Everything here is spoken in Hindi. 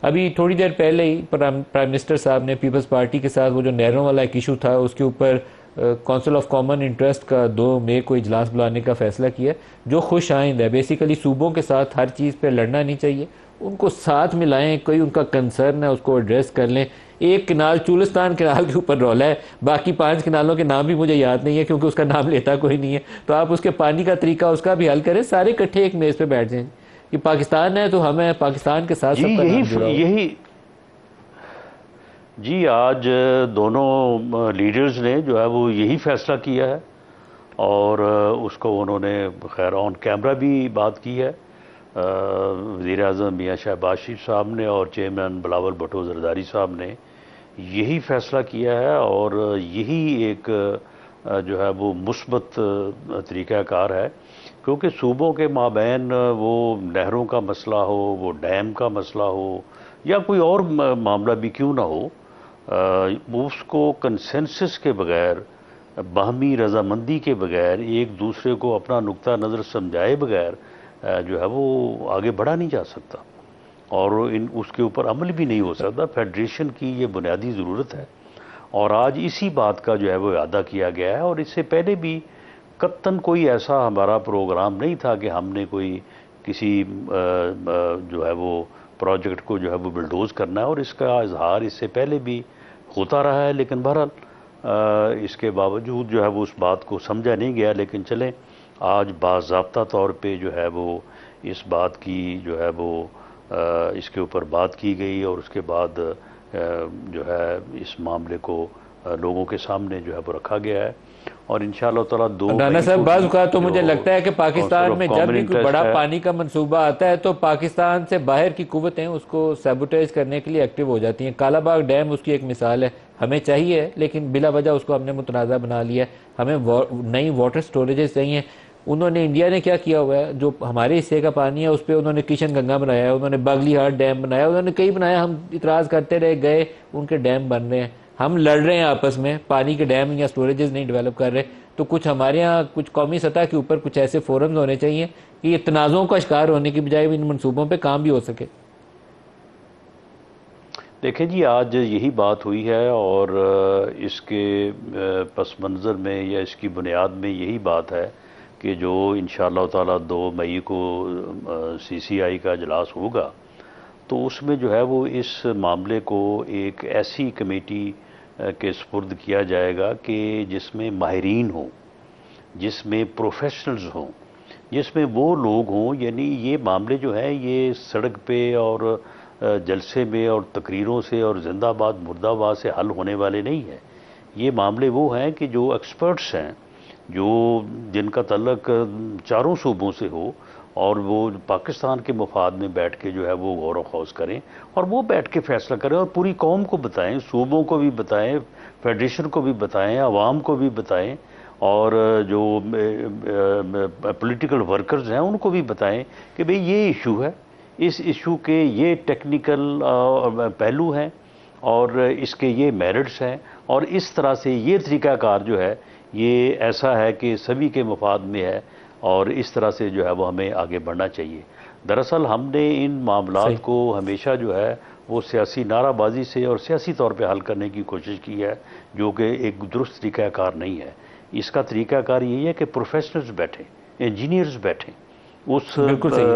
अभी थोड़ी देर पहले ही प्राइम मिनिस्टर साहब ने पीपल्स पार्टी के साथ वो जो नहरों वाला एक इशू था उसके ऊपर काउंसिल ऑफ कॉमन इंटरेस्ट का 2 मई को इजलास बुलाने का फैसला किया, जो खुश आइंद है। बेसिकली सूबों के साथ हर चीज़ पे लड़ना नहीं चाहिए, उनको साथ मिलाएं, कोई उनका कंसर्न है उसको एड्रेस कर लें। एक किनाल चूलिस्तान किनाल के ऊपर रौला है, बाकी 5 किनालों के नाम भी मुझे याद नहीं है क्योंकि उसका नाम लेता कोई नहीं है। तो आप उसके पानी का तरीका उसका भी हल करें, सारे इकट्ठे एक मेज़ पे बैठ जाएं कि पाकिस्तान है तो हमें पाकिस्तान के साथ जी सबका यही नाम जुड़ा हो। यही जी आज दोनों लीडर्स ने जो है वो यही फैसला किया है और उसको उन्होंने खैर ऑन कैमरा भी बात की है। वज़ीर आज़म मियाँ शहबाज शरीफ साहब ने और चेयरमैन बिलावल भुट्टो ज़रदारी साहब ने यही फैसला किया है और यही एक जो है वो मुस्बत तरीक़ाकार है, क्योंकि सूबों के माबैन वो नहरों का मसला हो, वो डैम का मसला हो या कोई और मामला भी क्यों ना हो, उसको कंसेंसस के बगैर, बाहमी रजामंदी के बगैर, एक दूसरे को अपना नुक्ता नज़र समझाए बगैर जो है वो आगे बढ़ा नहीं जा सकता और इन उसके ऊपर अमल भी नहीं हो सकता। फेडरेशन की ये बुनियादी ज़रूरत है और आज इसी बात का जो है वो अदा किया गया है। और इससे पहले भी कत्तन कोई ऐसा हमारा प्रोग्राम नहीं था कि हमने कोई किसी जो है वो प्रोजेक्ट को जो है वो बिल्डोज करना है, और इसका इजहार इससे पहले भी होता रहा है। लेकिन बहरहाल इसके बावजूद जो है वो उस बात को समझा नहीं गया। लेकिन चलें, आज बाज़ाब्ता तौर पे जो है वो इस बात की जो है वो इसके ऊपर बात की गई और उसके बाद जो है इस मामले को लोगों के सामने जो है वो रखा गया है और इंशाअल्लाह ताला 2 राना मई साहब, को बाज़ ही औक़ात तो जो मुझे लगता है कि काउंसिल पाकिस्तान ऑफ में जब कॉमन भी कोई इंटरेस्ट बड़ा है। पानी का मंसूबा आता है तो पाकिस्तान से बाहर की कुव्वतें उसको सैबोटेज करने के लिए एक्टिव हो जाती हैं। कालाबाग डैम उसकी एक मिसाल है। हमें चाहिए लेकिन बिला वजह उसको हमने मुतनाज़ा बना लिया है। हमें नई वाटर स्टोरेजेस चाहिए। उन्होंने, इंडिया ने क्या किया हुआ है, जो हमारे हिस्से का पानी है उस पर उन्होंने किशन गंगा बनाया है, उन्होंने बागलीहाट डैम बनाया, उन्होंने कई बनाया। हम इतराज़ करते रह गए, उनके डैम बन रहे हैं। हम लड़ रहे हैं आपस में, पानी के डैम या स्टोरेजेस नहीं डेवलप कर रहे। तो कुछ हमारे यहाँ कुछ कौमी सतह के ऊपर कुछ ऐसे फोरम्स होने चाहिए कि ये तनाज़ों का शिकार होने की बजाय इन मनसूबों पे काम भी हो सके। देखें जी, आज यही बात हुई है और इसके पस मंज़र में या इसकी बुनियाद में यही बात है कि जो इंशाअल्लाह ताला 2 मई को CCI का इजलास होगा तो उसमें जो है वो इस मामले को एक ऐसी कमेटी के सुपुर्द किया जाएगा कि जिसमें माहिरीन हों, जिसमें प्रोफेशनल्स हों, जिसमें वो लोग हों, यानी ये मामले जो हैं ये सड़क पे और जलसे में और तकरीरों से और जिंदाबाद मुर्दाबाद से हल होने वाले नहीं हैं। ये मामले वो हैं कि जो एक्सपर्ट्स हैं, जो जिनका तल्लक चारों सूबों से हो और वो पाकिस्तान के मफाद में बैठ के जो है वो गौर व खौज करें और वो बैठ के फैसला करें और पूरी कौम को बताएं, सूबों को भी बताएं, फेडरेशन को भी बताएं, आवाम को भी बताएं और जो पॉलिटिकल वर्कर्स हैं उनको भी बताएं कि भाई ये इशू है, इस इशू के ये टेक्निकल पहलू हैं और इसके ये मेरिट्स हैं और इस तरह से ये तरीक़ाकार जो है ये ऐसा है कि सभी के मफाद में है और इस तरह से जो है वो हमें आगे बढ़ना चाहिए। दरअसल हमने इन मामलात को हमेशा जो है वो सियासी नाराबाजी से और सियासी तौर पे हल करने की कोशिश की है, जो कि एक दुरुस्त तरीक़ाकार नहीं है। इसका तरीक़ाकार यही है कि प्रोफेशनल्स बैठें, इंजीनियर्स बैठें, उस बिल्कुल सही है।